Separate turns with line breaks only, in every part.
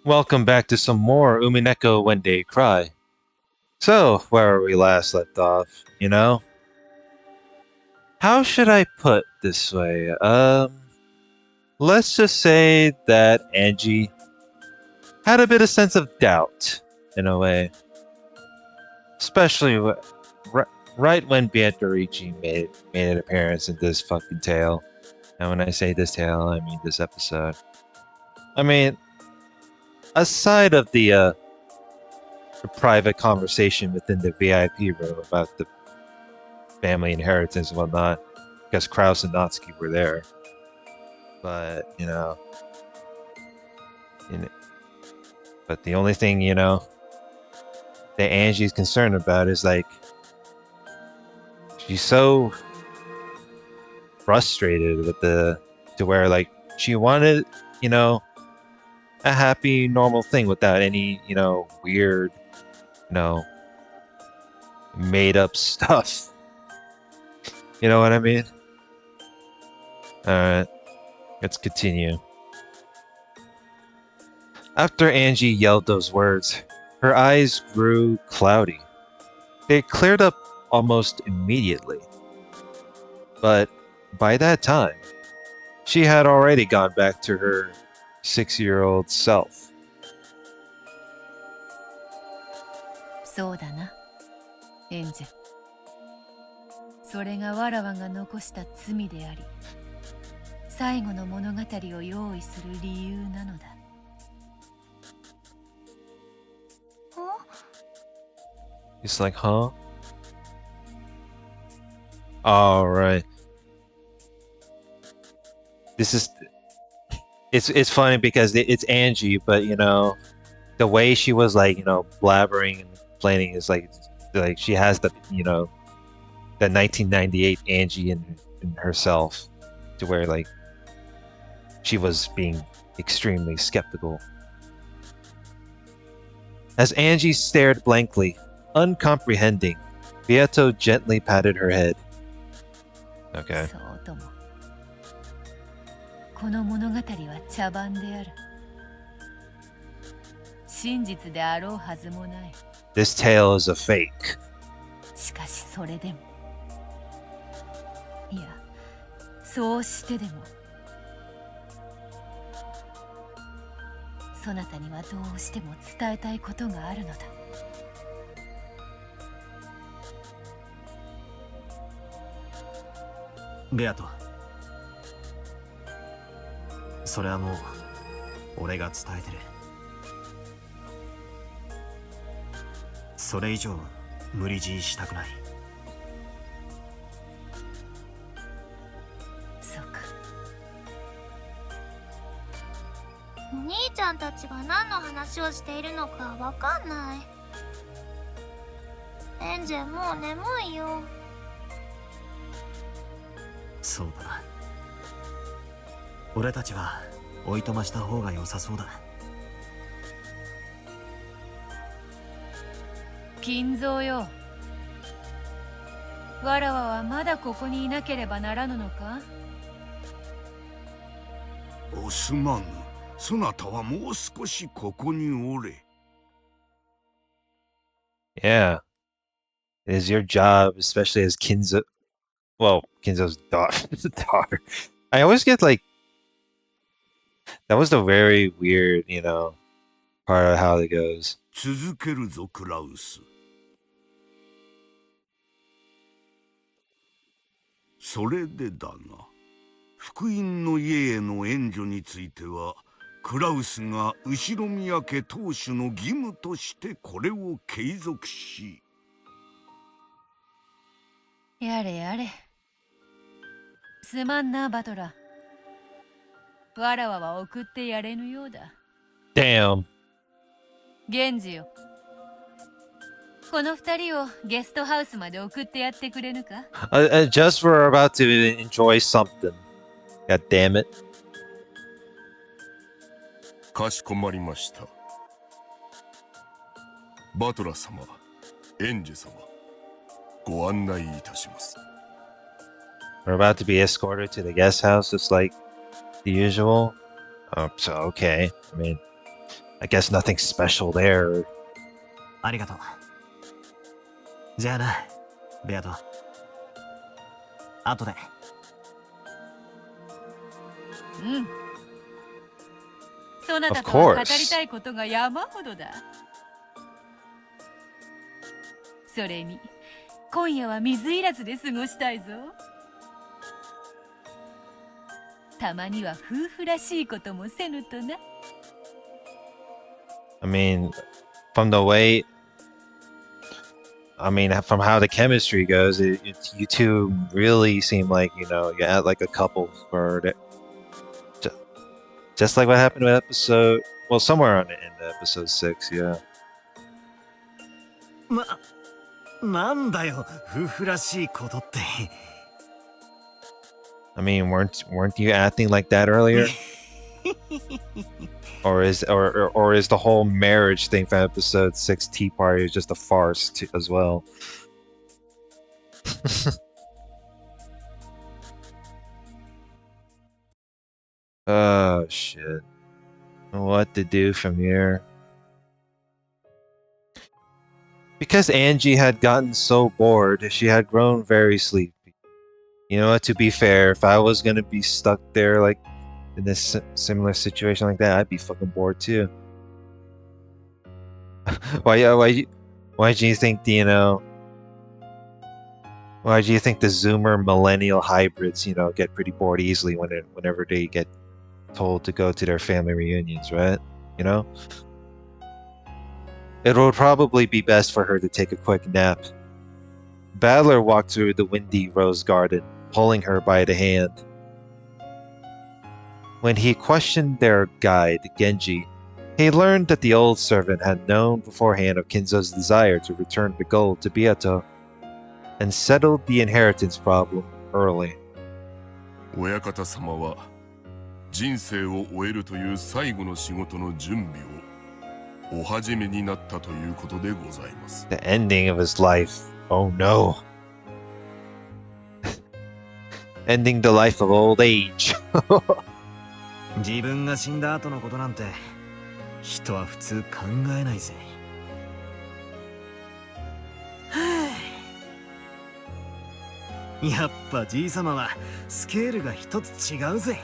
Welcome back to some more Umineko When They Cry. So, where we last left off, how should I put this way? Let's just say that Angie had a bit of sense of doubt, in a way. Especially right when Beatrice made an appearance in this fucking tale. And when I say this tale, I mean this episode. I mean, aside of the private conversation within the VIP room about the family inheritance and whatnot, because Kraus and Natsuki were there. But, but the only thing, that Angie's concerned about is like, she's so frustrated with to where like, she wanted, a happy, normal thing without any, weird, made up stuff. You know what I mean? Alright, let's continue. After Angie yelled those words, her eyes grew cloudy. They cleared up almost immediately. But by that time, she had already gone back to her 6-year-old self.
そうだな、エンジェ。それがわらわが残した罪であり、最後の物語を用意する理由なのだ。
He's like, huh? Alright. This is... It's funny because it's Angie, but, the way she was, like, blabbering and complaining is, like she has the, the 1998 Angie in herself, to where, like, she was being extremely skeptical. As Angie stared blankly, uncomprehending, Beato gently patted her head. Okay.
この物語は茶番である。真実であろうはずもない。
This tale is a fake.
しかしそれでも、いや、そうしてでも、そなたにはどうしても伝えたいことがあるのだ。
ベアト、それはもう俺が伝えてる。それ以上無理強いしたくない。
そうか。
お兄ちゃんたちが何の話をしているのかわかんない。エンジェもう眠いよ。
そうだな。俺たちはおいとました方が良さそうだ。
金蔵よ。わらわはまだここにいなければならぬのか？
おすまぬ。そなたはもう少しここにおれ。
Yeah. It is your job, especially as Kinzo. Well, Kinzo's daughter. I always get like. That was the very weird, part of how it goes.
続けるぞ、クラウス。それでだが、福音の家への援助については、クラウスが後宮家当主の義務としてこれを継続し。
やれやれ。すまんな、バトラ。わらわは送ってやれぬようだ。
Damn.
ゲンジよ。この二人をゲストハウスまで送ってやってくれぬか？
Just we're about to enjoy something. God damn it.
かしこまりました。バトラ様、エンジェ様、ご案内いたします。
We're about to be escorted to the guest house, just like the usual. So okay. I mean, I guess nothing special there.
ありがとう。じゃあな、ベアト。後で。
うん。そなた
Of
とは語
course.
りたいことが山ほどだ。それに、今夜は水入らずで過ごしたいぞ。たまには夫婦らしいこともせぬとな。
I mean, from the way, from how the chemistry goes, you two really seem like, you had like a couple for it. Just like what happened with somewhere on the end of episode 6, yeah.
なんだよ、夫婦らしいことって。
I mean, weren't you acting like that earlier? or is the whole marriage thing from episode 6 Tea Party just a farce as well? Oh shit. What to do from here? Because Angie had gotten so bored, she had grown very sleepy. You know what, to be fair, if I was gonna be stuck there like in this similar situation like that, I'd be fucking bored too. Why do you think why do you think the Zoomer millennial hybrids, get pretty bored easily whenever they get told to go to their family reunions, right? It would probably be best for her to take a quick nap. Battler walked through the windy rose garden, pulling her by the hand. When he questioned their guide, Genji, he learned that the old servant had known beforehand of Kinzo's desire to return the gold to Beato, and settled the inheritance problem early.
親方様は人生を終えるという最後の仕事の準備をお始めになったということでございます。
The ending of his life. Oh no. Ending the life of old age.
自分が死んだ後のことなんて人は普通考えないぜ。やっぱじいさまはスケールが一つ違うぜ。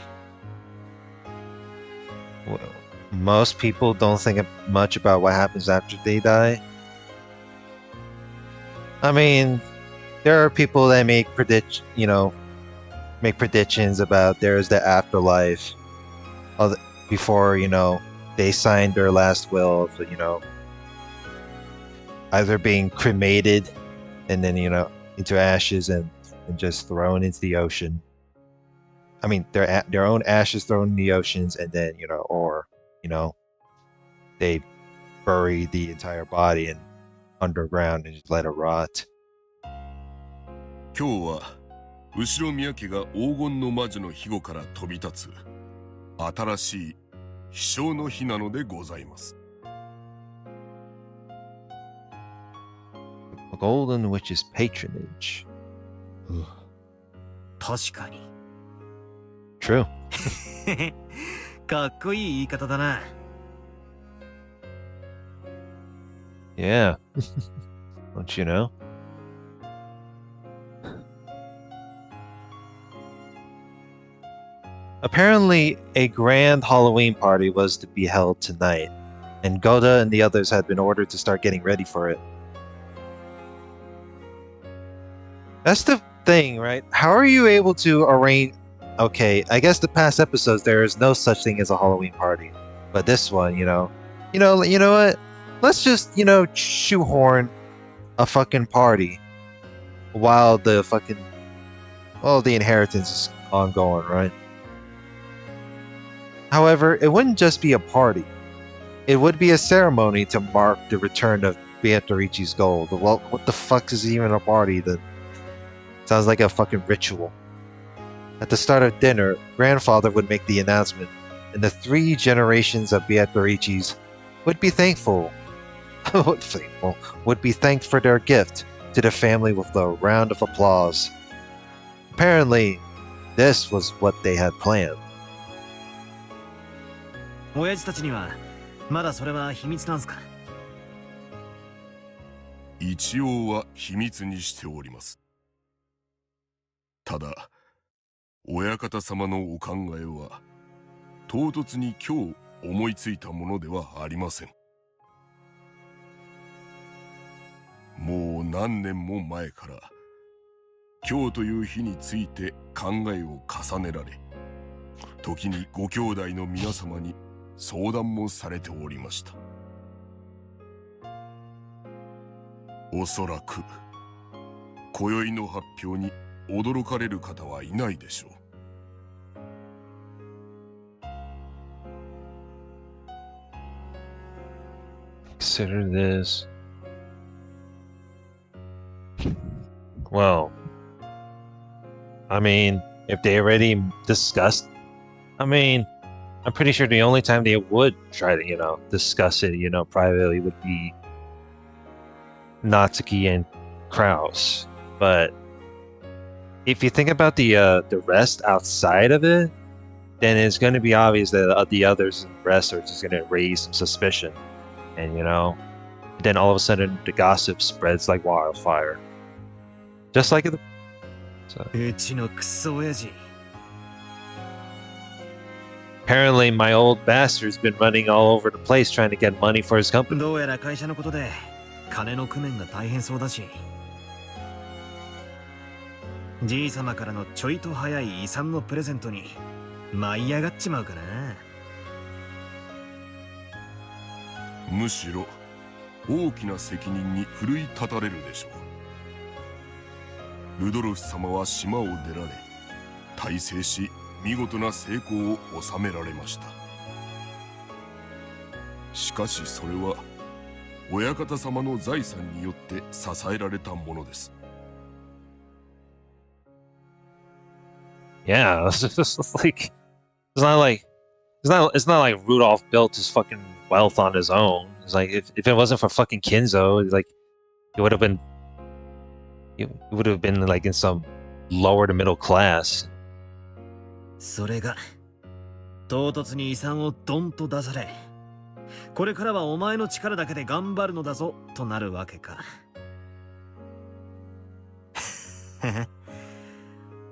Most people don't think much about what happens after they die. I mean, there are people that make predictions about there's the afterlife before, they signed their last will of, either being cremated and then, into ashes and just thrown into the ocean. I mean, their own ashes thrown in the oceans, and then, they bury the entire body in underground and just let it rot.
今日は後宮家が黄金の魔女の庇護から飛び立つ新しい飛翔の日なのでございます。
A golden witch's patronage.
確かに。
True.
かっこいい言い方だな。
Yeah. Don't you know? Apparently, a grand Halloween party was to be held tonight, and Goda and the others had been ordered to start getting ready for it. That's the thing, right? How are you able to arrange... Okay, I guess the past episodes there is no such thing as a Halloween party. But this one, you know what? Let's just, shoehorn a fucking party while the inheritance is ongoing, right? However, it wouldn't just be a party. It would be a ceremony to mark the return of Beatrice's gold. Well, what the fuck is even a party then? Sounds like a fucking ritual. At the start of dinner, grandfather would make the announcement, and the 3 generations of Beatrices would be thanked for their gift to the family with a round of applause. Apparently, this was what they had planned.
親父たちにはまだそれは秘密なんすか？
一応は秘密にしております。ただ、親方様のお考えは唐突に今日思いついたものではありません。もう何年も前から今日という日について考えを重ねられ、時にご兄弟の皆様に相談もされておりました。おそらく今宵の発表に驚かれる方はいないでしょう。
Consider this. Well, I mean, if they already discussed, I mean, I'm pretty sure the only time they would try to, discuss it, privately would be Natsuki and Kraus. But if you think about the rest outside of it, then it's going to be obvious that the others and the rest are just going to raise some suspicion. And, then all of a sudden the gossip spreads like wildfire. Just like it. So.
うちのクソ親父。
Apparently, my old bastard's been running all over the place trying to get money for his company.
どうやら会社のことで金の工面が大変そうだし、じい様からのちょいと早い遺産のプレゼントに舞い上がっちまうかな。
むしろ大きな責任に奮い立たれるでしょう。ルドルフ様は島を出られ、大成し見事な成功を収められました。しかしそれは親方様の財産によって支えられたものです。
Yeah, it's just like it's not like Rudolph built his fucking wealth on his own. It's like if it wasn't for fucking Kinzo, it's like it would have been like in some lower to middle class.
それが唐突に遺産をドンと出され、これからはお前の力だけで頑張るのだぞとなるわけか。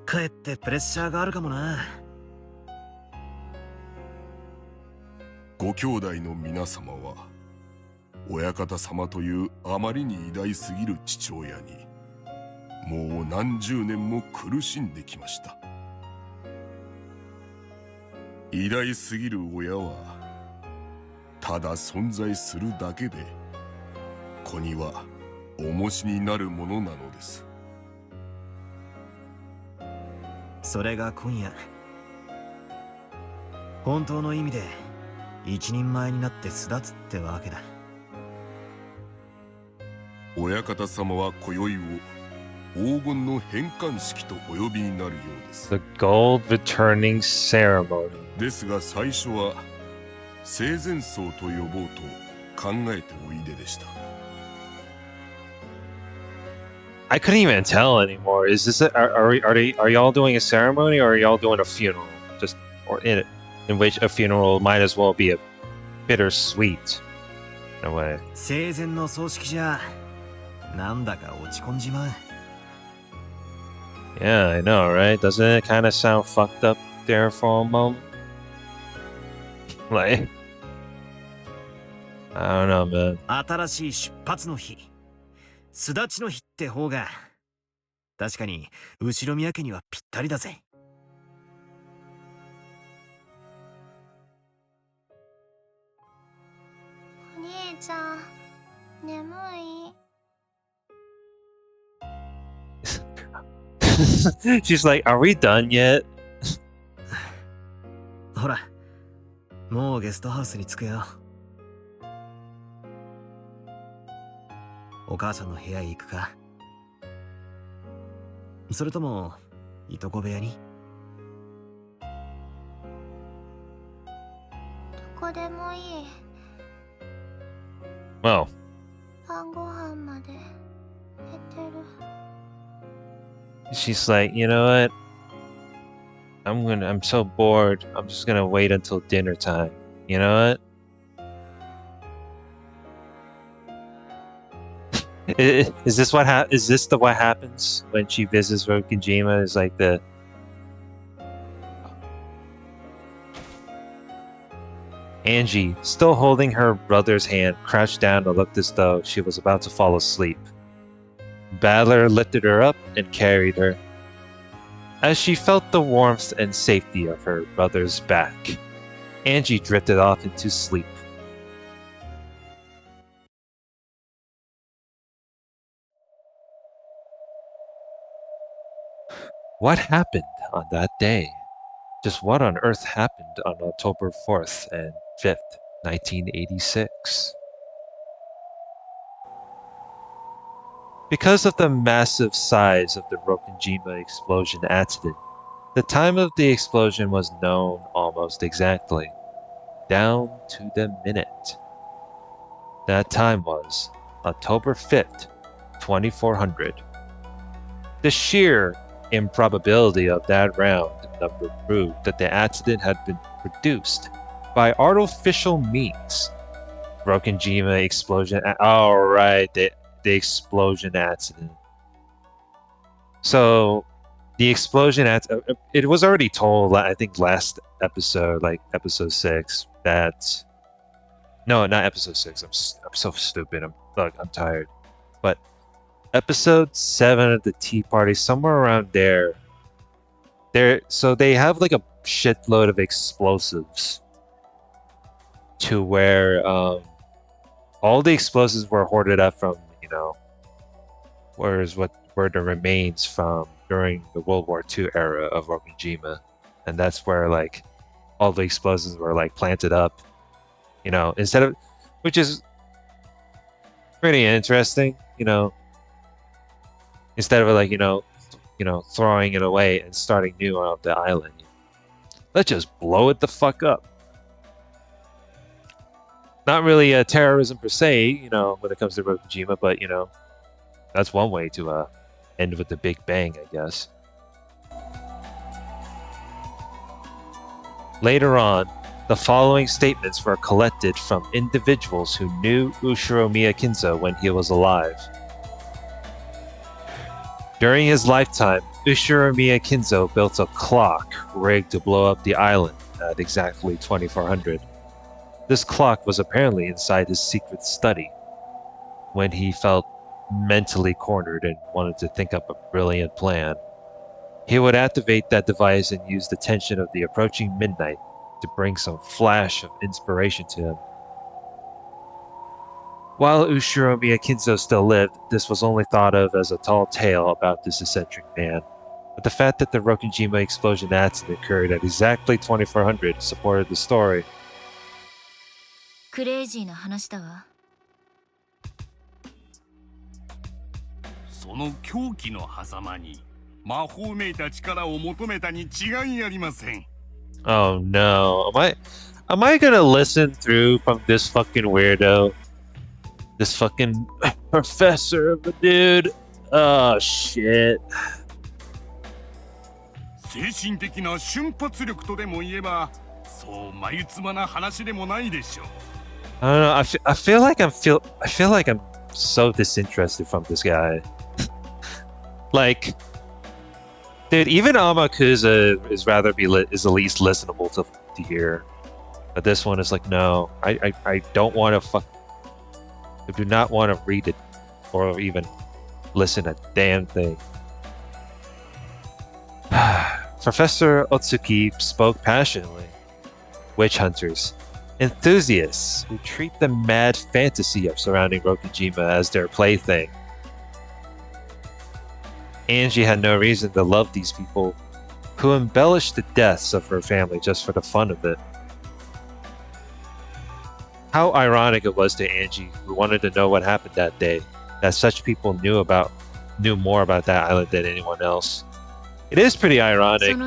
かえってプレッシャーがあるかもな。
ご兄弟の皆様は親方様というあまりに偉大すぎる父親にもう何十年も苦しんできました。偉大すぎる親はただ存在するだけで子には重しになるものなのです。
それが今夜本当の意味で一人前になって巣立つってわけだ。
親方様は今宵を黄金の返還式とお呼びになるようです。
The gold returning ceremony.
ですが最初は生前葬と呼ぼうと考えておいででした。
I couldn't even tell anymore. Is this are y'all doing a ceremony or are y'all doing a funeral? Just or in which a funeral might as well be a bittersweet in a way.
生前の葬式じゃなんだか落ち込んじまう。
Yeah, I know, right? Doesn't it kind of sound fucked up there for a moment? Like, I don't know, man.
新しい出発の日、巣立ちの日って方が確かに後宮家にはぴったりだぜ。
お兄ちゃん、眠い？
She's like, are we done yet?
ほら、もうゲストハウスに着くよ。お母さんの部屋へ行くか、それともいとこ部屋に？
どこでもいい。
Well,
晩ご飯まで寝てる。
she's like, you know what? I'm so bored. I'm just gonna wait until dinner time. You know what? Is this is this the what happens when she visits Rokujima? Is like the Angie, still holding her brother's hand, crouched down and looked as though she was about to fall asleep. Battler lifted her up and carried her. As she felt the warmth and safety of her brother's back, Angie drifted off into sleep. What happened on that day? Just what on earth happened on October 4th and 5th, 1986? Because of the massive size of the Rokujima explosion accident, the time of the explosion was known almost exactly, down to the minute. That time was October 5th, 2400. The sheer improbability of that round number proved that the accident had been produced by artificial means. Rokujima explosion. Oh, right, the explosion accident. So, the explosion it was already told, I think, last episode, like episode 6, that. No, not episode 6. I'm so stupid. I'm tired. But episode 7 of the Tea Party, somewhere around there. So they have like a shitload of explosives to where all the explosives were hoarded up from, where the remains from during the World War II era of Okujima, and that's where like all the explosives were like planted up, instead of, which is pretty interesting, instead of like throwing it away and starting new on the island. Let's just blow it the fuck up. Not really terrorism per se, when it comes to Rokujima, but that's one way to end with the big bang, I guess. Later on, the following statements were collected from individuals who knew Ushiro Miyakinzo when he was alive. During his lifetime, Ushiro Miyakinzo built a clock rigged to blow up the island at exactly 2400. This clock was apparently inside his secret study. When he felt mentally cornered and wanted to think up a brilliant plan, he would activate that device and use the tension of the approaching midnight to bring some flash of inspiration to him. While Ushiro Miyakinzo still lived, this was only thought of as a tall tale about this eccentric man. But the fact that the Rokujima explosion accident occurred at exactly 2400 supported the story.
クレイジーな話だわ。
その狂気の狭間に魔法めいた力を求めたに違いありません。
Oh no. Am I gonna listen through from this fucking weirdo? This fucking professor of a dude? Oh shit.
精神的な瞬発力とでも言えば、そう眉唾な話でもないでしょう。
I don't know. I feel like I'm so disinterested from this guy. Like, dude, even Amakusa is is the least listenable to hear, but this one is like, no, I don't want to I do not want to read it or even listen a damn thing. Professor Otsuki spoke passionately. Witch hunters, enthusiasts who treat the mad fantasy of surrounding Rokujima as their plaything. Angie had no reason to love these people, who embellished the deaths of her family just for the fun of it. How ironic it was to Angie, who wanted to know what happened that day, that such people knew more about that island than anyone else. It is pretty ironic. It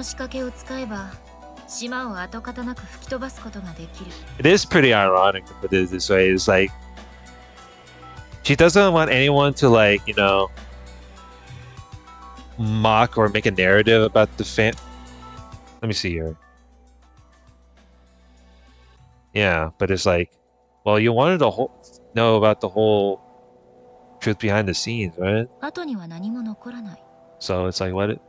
is pretty ironic to put it this way. It's like, she doesn't want anyone to, like, mock or make a narrative about the Let me see here. Yeah, but it's like, well, you wanted to know about the whole truth behind the scenes, right?
後には何も残らない。
So it's like, what?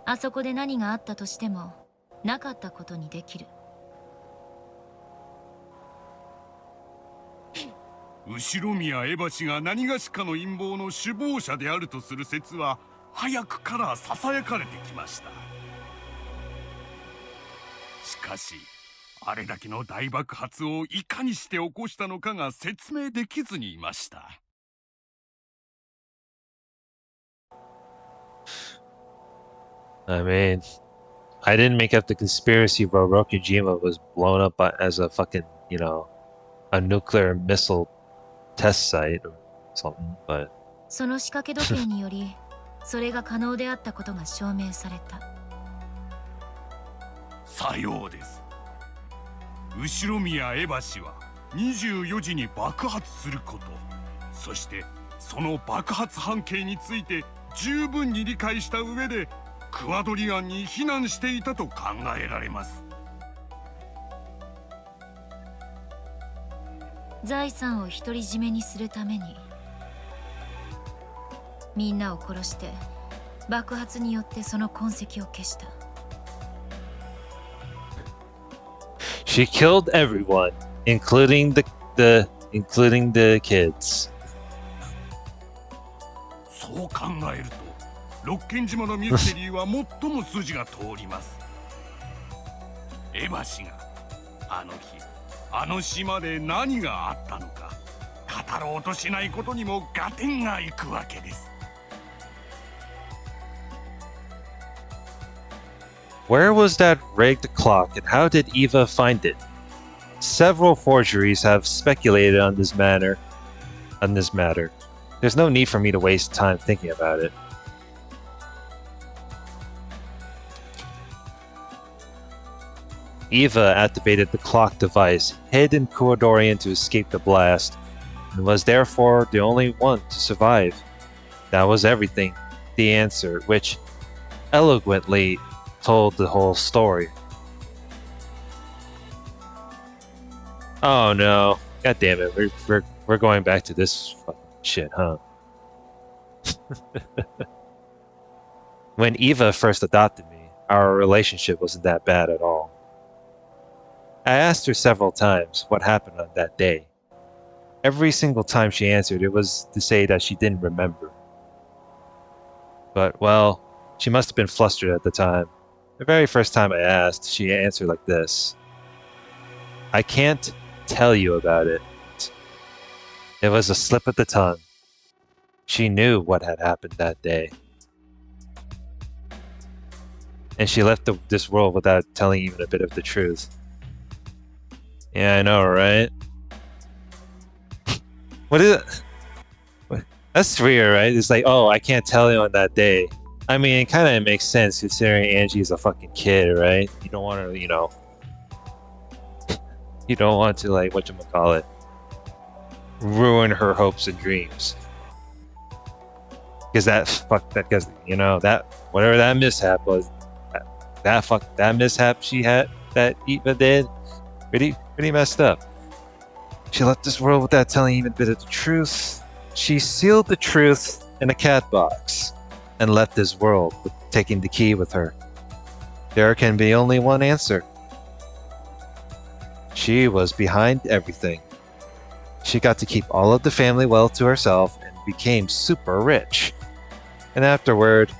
あそこで何があったとしても、なかったことにできる。
後宮エバ氏が何がしかの陰謀の首謀者であるとする説は早くからささやかれてきました。しかしあれだけの大爆発をいかにして起こしたのかが説明できずにいました。
I mean, I didn't make up the conspiracy where Rokujima was blown up as a fucking, you know, a nuclear missile test site or something, but
その仕掛け時計により、それが可能であったことが証明された。
さようです。後宮エバ氏は24時に爆発すること、そしてその爆発半径について十分に理解した上でクワドリアンに避難していたと考えられます。
財産を独り占めにするために、みんなを殺して爆発によってその痕跡を消した。
she killed everyone, including the kids.
そう考えると六軒島のミステリーは最も筋が通ります。エバ氏があの日あの島で何があったのか語ろうとしないことにも合点がいくわけです。
Where was that rigged clock and how did Eva find it? Several forgeries have speculated on this matter. There's no need for me to waste time thinking about it. Eva activated the clock device, hid in Kuodorian to escape the blast, and was therefore the only one to survive. That was everything. The answer, which eloquently told the whole story. Oh no. God damn it. We're going back to this fucking shit, huh? When Eva first adopted me, our relationship wasn't that bad at all. I asked her several times what happened on that day. Every single time she answered, it was to say that she didn't remember. But, well, she must have been flustered at the time. The very first time I asked, she answered like this. I can't tell you about it. It was a slip of the tongue. She knew what had happened that day. And she left this world without telling even a bit of the truth. Yeah, I know, right? What is it? That's weird, right? It's like, oh, I can't tell you on that day. I mean, it kind of makes sense considering Angie is a fucking kid, right? You don't want to, you know... you don't want to, like, whatchamacallit, ruin her hopes and dreams. Because you know, that, whatever that mishap was, that mishap she had, that Eva did, pretty messed up. She left this world without telling even a bit of the truth. She sealed the truth in a cat box and left this world, taking the key with her. There can be only one answer. She was behind everything. She got to keep all of the family wealth to herself and became super rich. And afterward,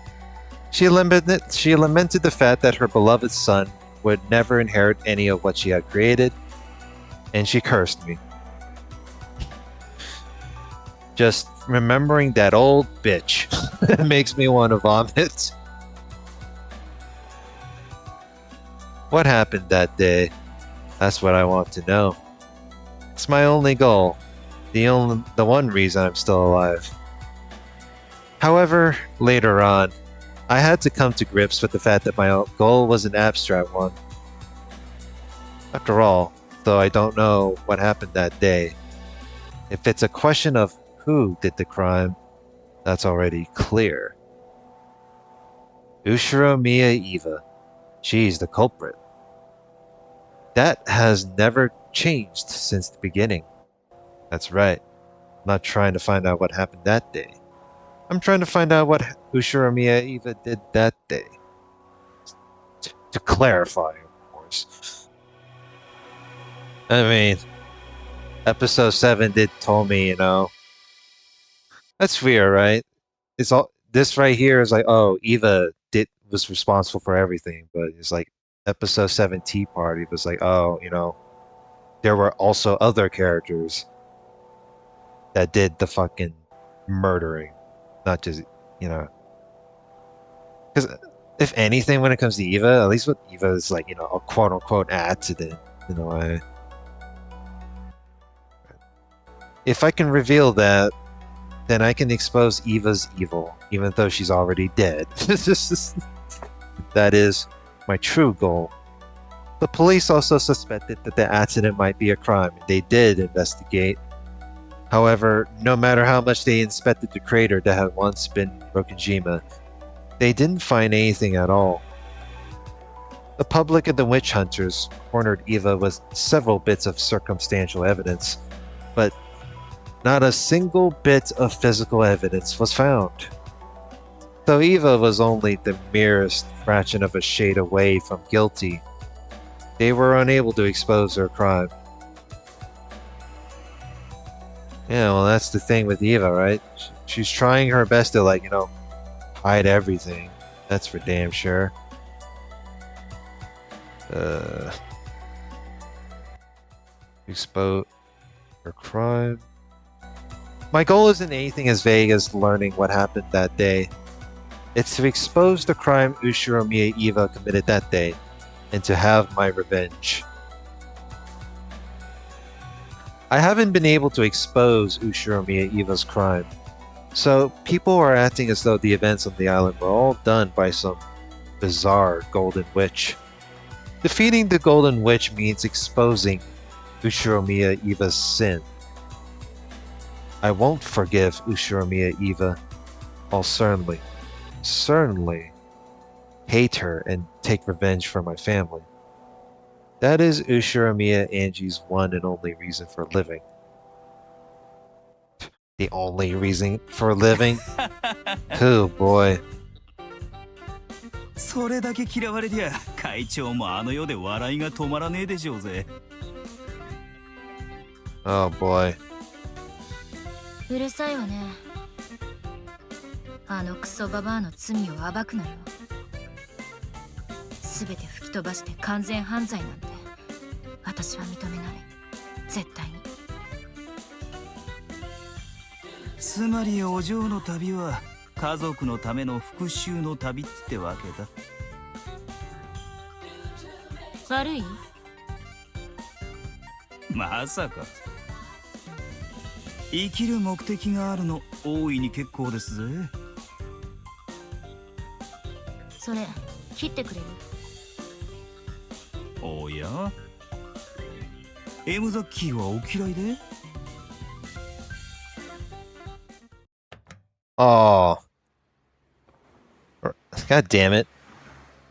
she lamented the fact that her beloved son would never inherit any of what she had created, and she cursed me. Just remembering that old bitch makes me want to vomit. What happened that day? That's what I want to know. It's my only goal. The one reason I'm still alive. However, later on, I had to come to grips with the fact that my goal was an abstract one. After all, though I don't know what happened that day, if it's a question of who did the crime, that's already clear. Ushiromiya Eva. She's the culprit. That has never changed since the beginning. That's right. I'm not trying to find out what happened that day. I'm trying to find out what Ushiromiya Eva did that day. To clarify, of course. I mean, episode 7 did told me, that's weird, right? It's all this right here is like, oh, Eva was responsible for everything, but it's like episode 7 Tea Party was like, oh, there were also other characters that did the fucking murdering, not just, because if anything, when it comes to Eva, at least with Eva is like, a quote unquote accident in a way. If I can reveal that, then I can expose Eva's evil, even though she's already dead. That is my true goal. The police also suspected that the accident might be a crime, and they did investigate. However, no matter how much they inspected the crater that had once been Rokujima, they didn't find anything at all. The public and the witch hunters cornered Eva with several bits of circumstantial evidence, but not a single bit of physical evidence was found. Though Eva was only the merest fraction of a shade away from guilty, they were unable to expose her crime. Yeah, well, that's the thing with Eva, right? She's trying her best to, hide everything. That's for damn sure. Expose her crime. My goal isn't anything as vague as learning what happened that day. It's to expose the crime Ushiromiya Eva committed that day, and to have my revenge. I haven't been able to expose Ushiromiya Eva's crime, so people are acting as though the events on the island were all done by some bizarre Golden Witch. Defeating the Golden Witch means exposing Ushiromiya Eva's sin. I won't forgive Ushiromiya Eva. I'll certainly hate her and take revenge for my family. That is Ushiromiya Ange's one and only reason for living. The only reason for living? Oh boy.
それだけ嫌われりゃ会長もあの世で笑いが止まらねえでしょうぜ。
Oh boy.
うるさいわね。あのクソババアの罪を暴くのよ。すべて吹き飛ばして完全犯罪なんて私は認めない。絶対に。
つまりお嬢の旅は家族のための復讐の旅ってわけだ。
悪い？
まさか。生きる目的があるの大いに結構ですぜ。
それ切ってくれる？
おや？エムザッキーはお嫌いで？
Oh. God damn it.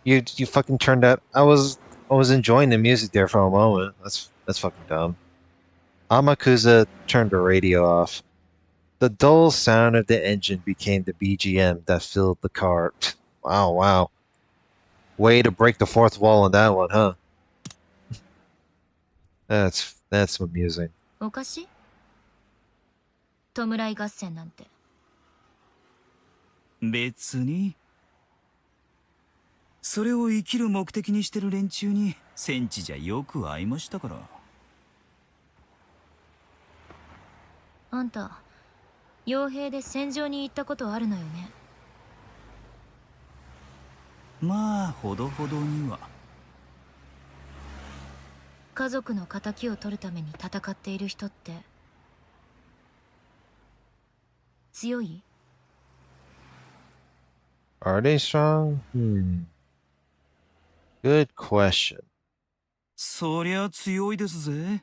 You fucking turned out I was enjoying the music there for a moment. That's fucking dumb. Amakusa turned the radio off. The dull sound of the engine became the BGM that filled the car. Wow. Way to break the fourth wall on that one, huh? That's amusing.
おかしい？弔い合戦なんて。
別に。それを生きる目的にしてる連中に戦地じゃよく会いましたから。
あんた、傭兵で戦場に行ったことあるのよね。
まあほどほどには。
家族の仇を取るために戦っている人って強い？
Are they strong? Good question.
そりゃ強いですぜ。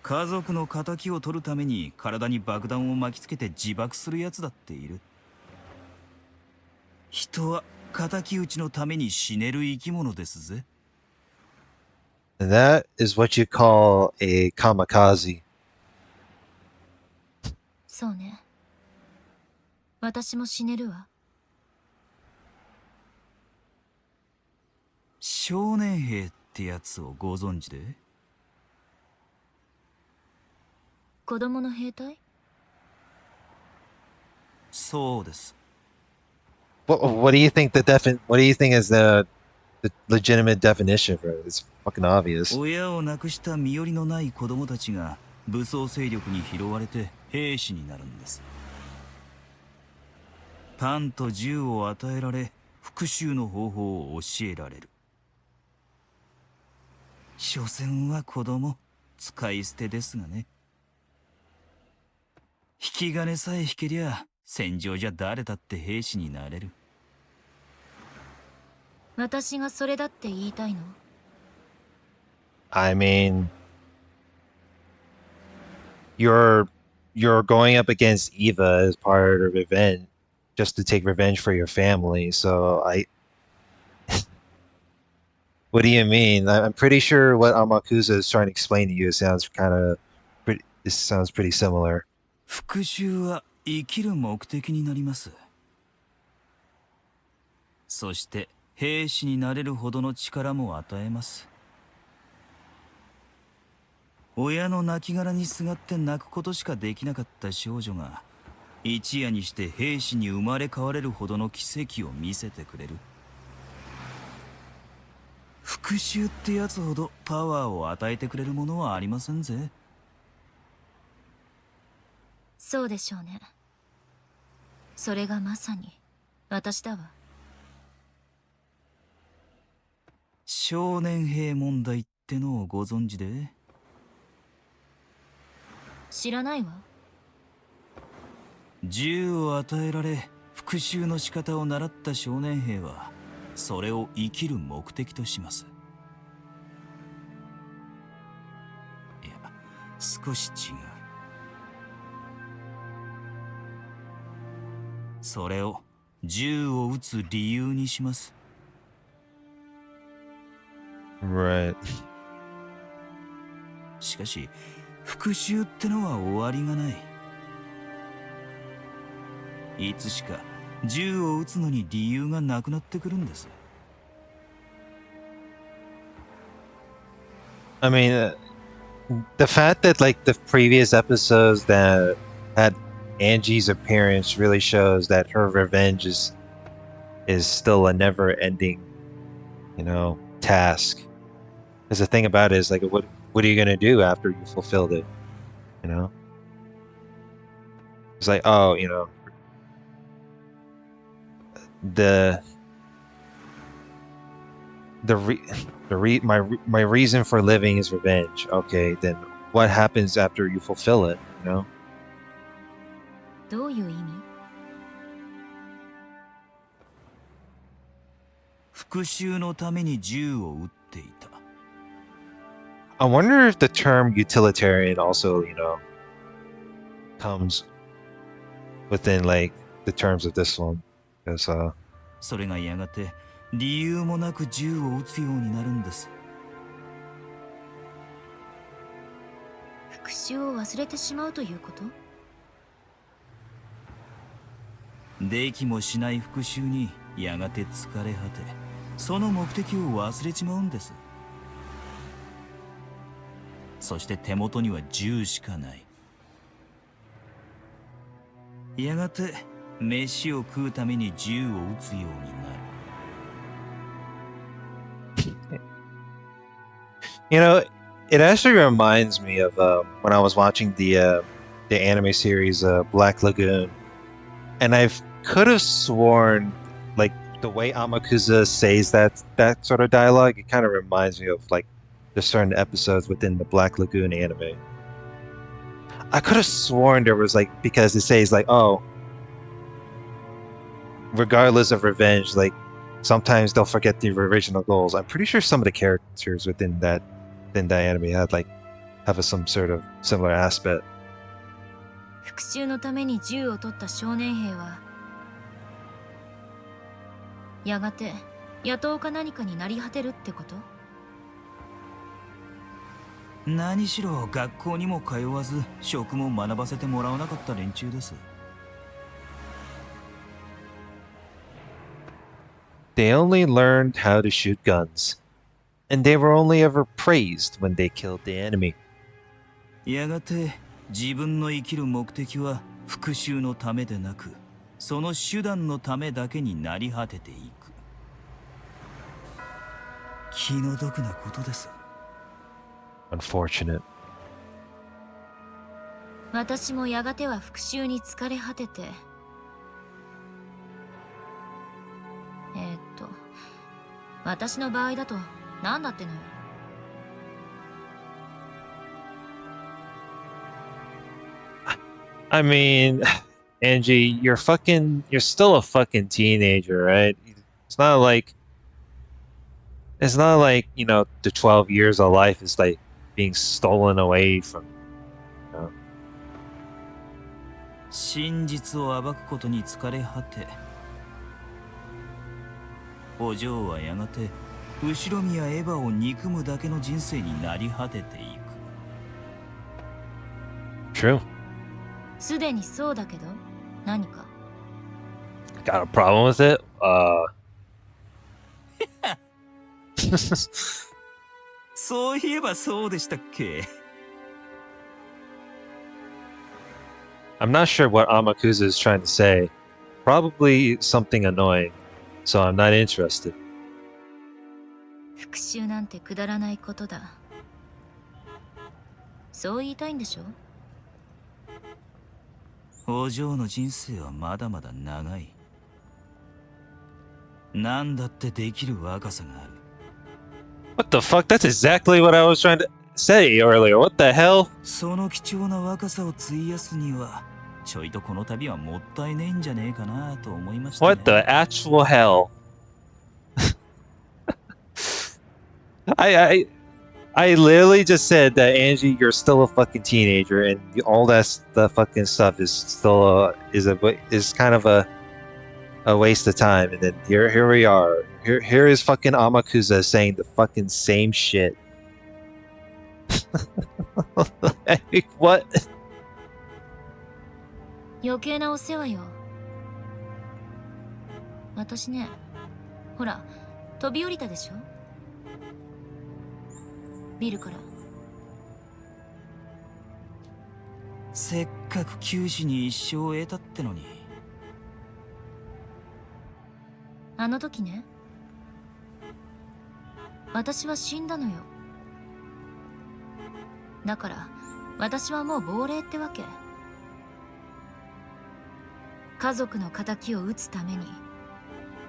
家族の仇を取るために体に爆弾を巻きつけて自爆するやつだっている。人は仇討ちのために死ねる生き物ですぜ。
And that is what you call a kamikaze.
そうね。私も死ねるわ。
少年兵ってやつをご存知で？
子供の兵隊？
そうです。
What do you think what do you think is the legitimate definition for it? It's fucking obvious.
親を亡くした身寄りのない子供たちが武装勢力に拾われて兵士になるんです。パンと銃を与えられ、復讐の方法を教えられる。所詮は子供、使い捨てですがね。引き金さえ引けりゃ戦場じゃ誰だって兵士になれる。
私がそれだって言いたいの？
I mean, you're going up against Eva as part of revenge, just to take revenge for your family. So what do you mean? I'm pretty sure what Amakusa is trying to explain to you sounds this sounds pretty similar.
復讐は生きる目的になります。そして兵士になれるほどの力も与えます。親の亡骸にすがって泣くことしかできなかった少女が一夜にして兵士に生まれ変われるほどの奇跡を見せてくれる。復讐ってやつほどパワーを与えてくれるものはありませんぜ。
そうでしょうね。それがまさに私だわ。
少年兵問題ってのをご存知で？
知らないわ。
銃を与えられ復讐の仕方を習った少年兵はそれを生きる目的とします。いや、少し違う。それを銃を撃つ理由にします。
Right.
しかし復讐ってのは終わりがない。いつしか銃を撃つのに理由がなくなってくるんです。
I mean, the fact that like the previous episodes that had Angie's appearance really shows that her revenge is still a never-ending, task. Because the thing about it is like, what are you gonna do after you fulfilled it? It's like, oh, the my reason for living is revenge. Okay, then what happens after you fulfill it?
どういう意味？
復讐のために銃を撃っていた。
I wonder if the term utilitarian also, comes within like the terms of this one. Because
それがやがて理由もなく銃を撃つようになるんです。
復讐を忘れてしまうということ？
できもしない復讐にやがて疲れ果て、その目的を忘れちまうんです。そして手元には銃しかない。やがて飯を食うために銃を撃つようになる。
It actually reminds me of when I was watching the anime series Black Lagoon, and I could have sworn like the way Amakusa says that sort of dialogue, it kind of reminds me of like the certain episodes within the Black Lagoon anime. I could have sworn there was like, because it says like, oh, regardless of revenge, like sometimes they'll forget the original goals. I'm pretty sure some of the characters within that anime have some sort of similar aspect.
復讐のために銃を取った少年兵はやがて野党か何かになり果てるってこと？
何しろ学校にも通わず職も学ばせてもらわなかった連中です。
They only learned how to shoot guns, and they were only ever praised when they killed the enemy.
やがて自分の生きる目的は復讐のためでなく、その手段のためだけになり果てていく。気の毒なことです。
Unfortunate.
私もやがては復讐に疲れ果てて、私の場合だと何だってのよ。
I mean, Angie, you're still a fucking teenager, right? It's not like, you know, the 12 years of life is like being stolen away from, you know.
真実を暴くことに疲れ果て、お嬢はやがて後ろ宮エヴァを憎むだけの人生になり果てていく。
True.
すでにそうだけど、何か
Got a problem with it?
そういえばそうでしたっけ。
I'm not sure what Amakusa is trying to say. Probably something annoying, so I'm not interested.
復讐なんてくだらないことだ。そう言いたいんでしょ。
お嬢の人生はまだまだ長い。何だってできる若さがある。
What the fuck? That's exactly what I was trying to say earlier. What the hell?
その貴重な若さを費やすには、ちょいとこの旅はもったいねえんじゃねえかなと思いましたね。
What the actual hell? I literally just said that Angie, you're still a fucking teenager, and all the fucking stuff is still is kind of a waste of time. And then here we are. Here is fucking Amakusa saying the fucking same shit. Like, what?
余計なお世話よ。私ね、ほら、飛び降りたでしょ。ビルから。
せっかく九死に一生を得たってのに。
あの時ね、私は死んだのよ。だから私はもう亡霊ってわけ。家族の仇を討つために、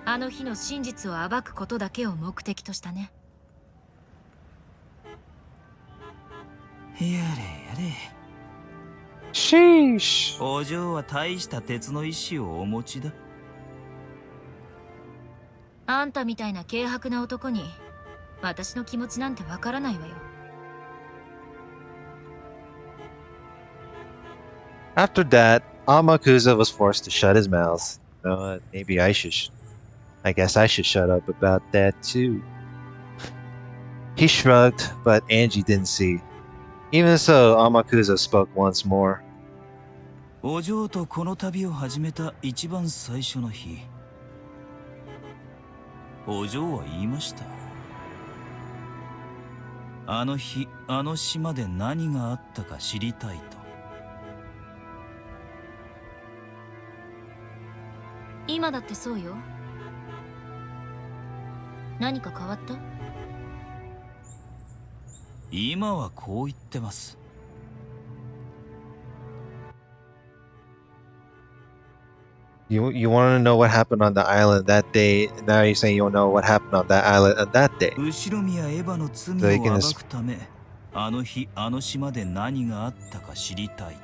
あの日の真実を暴くことだけを目的としたね。
やれやれ。
Sheesh.
お嬢は大した鉄の意志をお持ちだ。
あんたみたいな軽薄な男に私の気持ちなんてわからないわよ。
After that, Amakusa was forced to shut his mouth. You know what? Maybe I guess I should shut up about that too. He shrugged, but Angie didn't see. Even so, Amakusa spoke once more.
お嬢とこの旅を始めた一番最初の日、お嬢は言いました。あの日、あの島で何があったか知りたいと。
今だってそうよ。何か変わった？
今はこう言ってます。
You want to know what happened on the island that day? Now you're saying you don't know what happened on that island on that day.
後ろ宮エヴァの罪を暴くため、あの日あの島で何があったか知りたいと。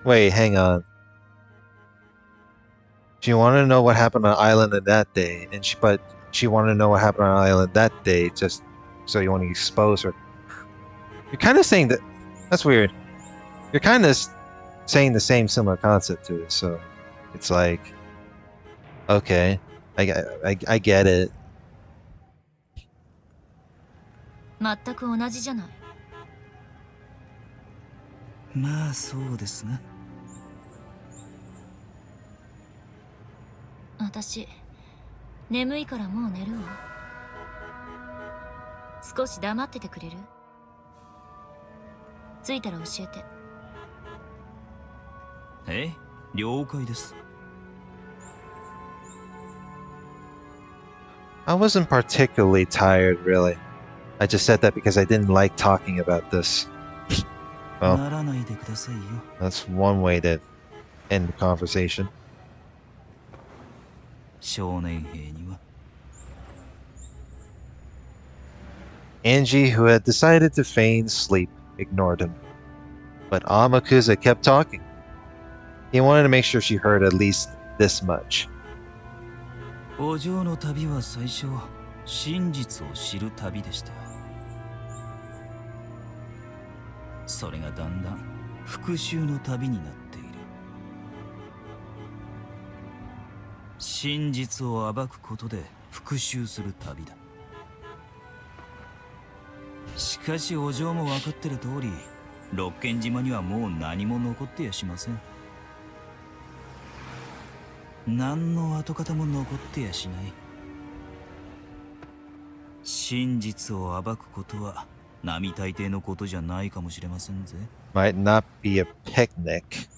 Wait, hang on. She wanted to know what happened on the island on that day, but she wanted to know what happened on the island that day just so you want to expose her. You're kind of saying that. That's weird. You're kind of saying the same similar concept to it, so it's like, okay, I get it.
全く同じじゃない。
まあそうですな。
私眠いからもう寝るわ。少し黙っててくれる？着いたら教えて。
ええ、了解です。
I wasn't particularly tired, really. I just said that because I didn't like talking about this. Well,
ならないでくださいよ。
that's one way to end the conversation.
少年兵には。
Ange, who had decided to feign sleep, ignored him. But Amakusa kept talking. He wanted to make sure she heard at least this much.
お嬢の旅は最初、真実を知る旅でした。それがだんだん復讐の旅になっている。真実を暴くことで復讐する旅だ。しかしお嬢も分かってる通り、六軒島にはもう何も残ってやしません。何の跡形も残ってやしない。真実を暴くことは並大抵のことじゃないかもしれませんぜ。
Might not be a picnic.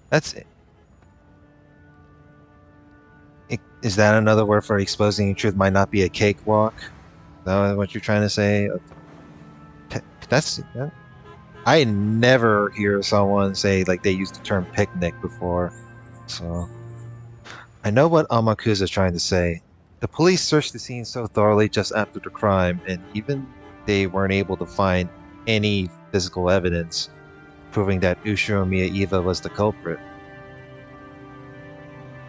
That's it. Is that another word for exposing the truth? Might not be a cakewalk? Is that what you're trying to say? That's... I never hear someone say like they used the term picnic before. So I know what Amakusa is trying to say. The police searched the scene so thoroughly just after the crime, and even they weren't able to find any physical evidence proving that Ushiromiya Iva was the culprit.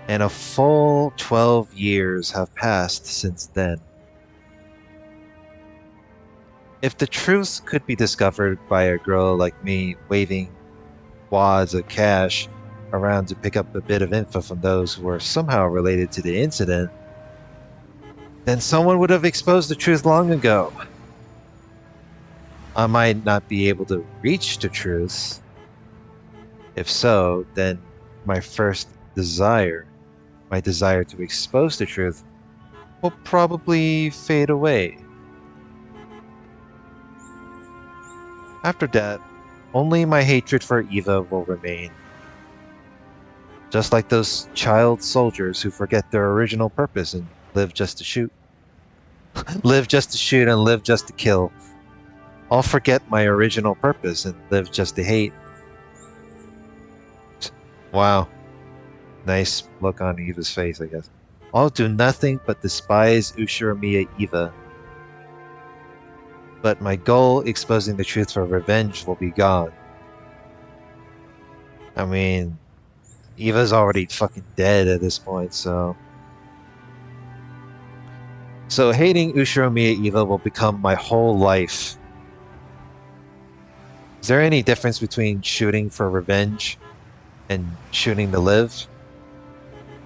And a full 12 years have passed since then. If the truth could be discovered by a girl like me waving wads of cash around to pick up a bit of info from those who were somehow related to the incident, then someone would have exposed the truth long ago. I might not be able to reach the truth. If so, then my desire to expose the truth, will probably fade away. After that, only my hatred for Eva will remain. Just like those child soldiers who forget their original purpose and live just to shoot. Live just to shoot and live just to kill. I'll forget my original purpose and live just to hate. Wow. Nice look on Eva's face, I guess. I'll do nothing but despise Ushiromiya Eva. But my goal, exposing the truth for revenge, will be gone. I mean, Eva's already fucking dead at this point, so... So hating Ushiromiya Eva will become my whole life. Is there any difference between shooting for revenge and shooting to live?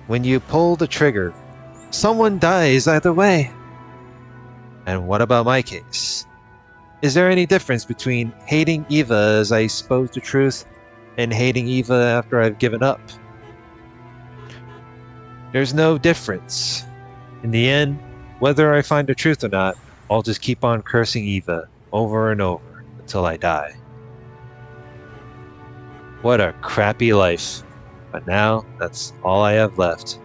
When you pull the trigger, someone dies either way. And what about my case? Is there any difference between hating Eva as I expose the truth and hating Eva after I've given up? There's no difference. In the end, whether I find the truth or not, I'll just keep on cursing Eva over and over until I die. What a crappy life. But now, that's all I have left.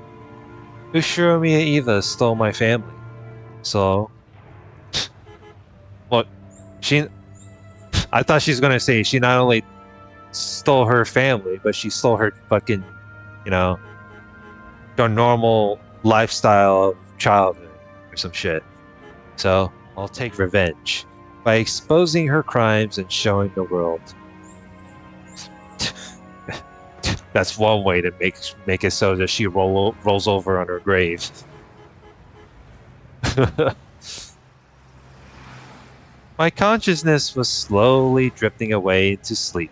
Ushiromiya Eva stole my family. So... Well, I thought she was gonna say she not only stole her family, but she stole her fucking, you know, her normal lifestyle of childhood or some shit. So, I'll take revenge by exposing her crimes and showing the world. That's one way to make it so that she rolls over on her grave. My consciousness was slowly drifting away into sleep.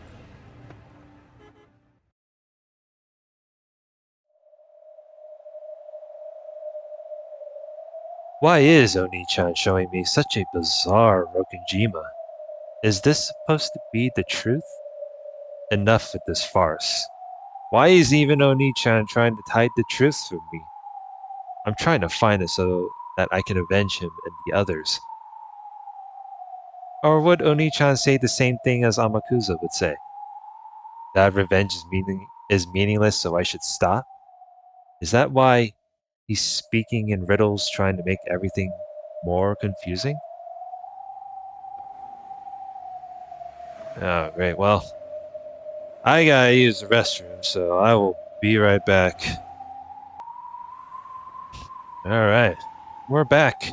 Why is Oni-chan showing me such a bizarre Rokunjima? Is this supposed to be the truth? Enough with this farce. Why is even Oni-chan trying to hide the truth from me? I'm trying to find it so that I can avenge him and the others. Or would Oni-chan say the same thing as Amakusa would say? That revenge is meaningless, so I should stop? Is that why he's speaking in riddles, trying to make everything more confusing? Oh, great. Well, I gotta use the restroom, so I will be right back. Alright, we're back.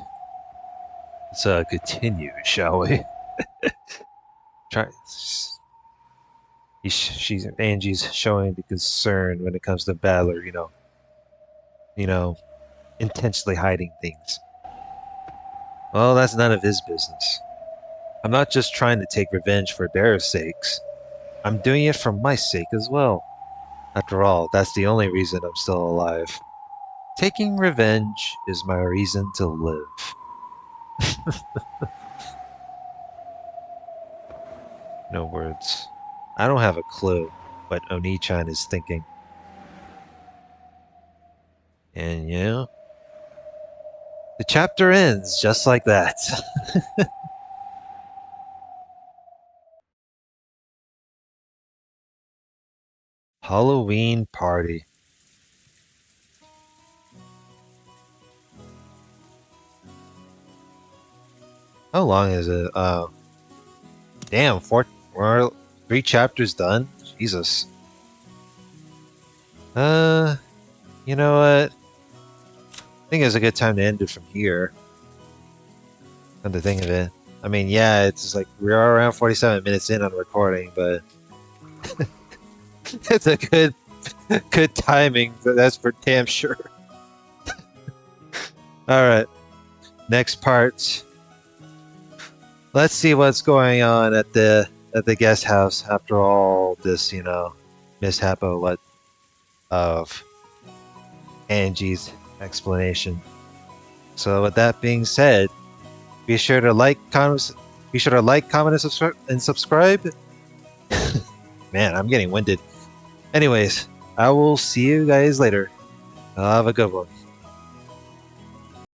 Let's continue, shall we? Try. Angie's showing the concern when it comes to Battler, intentionally hiding things. Well, that's none of his business. I'm not just trying to take revenge for their sakes. I'm doing it for my sake as well. After all, that's the only reason I'm still alive. Taking revenge is my reason to live. No words. I don't have a clue what Oni-chan is thinking. And the chapter ends just like that. Halloween party. How long is it? Damn, we're 3 chapters done? Jesus. You know what? I think it's a good time to end it from here. Come to think of it. I mean, yeah, it's like we are around 47 minutes in on recording, but it's a good timing. That's for damn sure. All right, next part. Let's see what's going on at the guest house after all this, mishap of Angie's explanation. So with that being said, be sure to like, comment, and subscribe. Man, I'm getting winded. Anyways, I will see you guys later. Have a good one.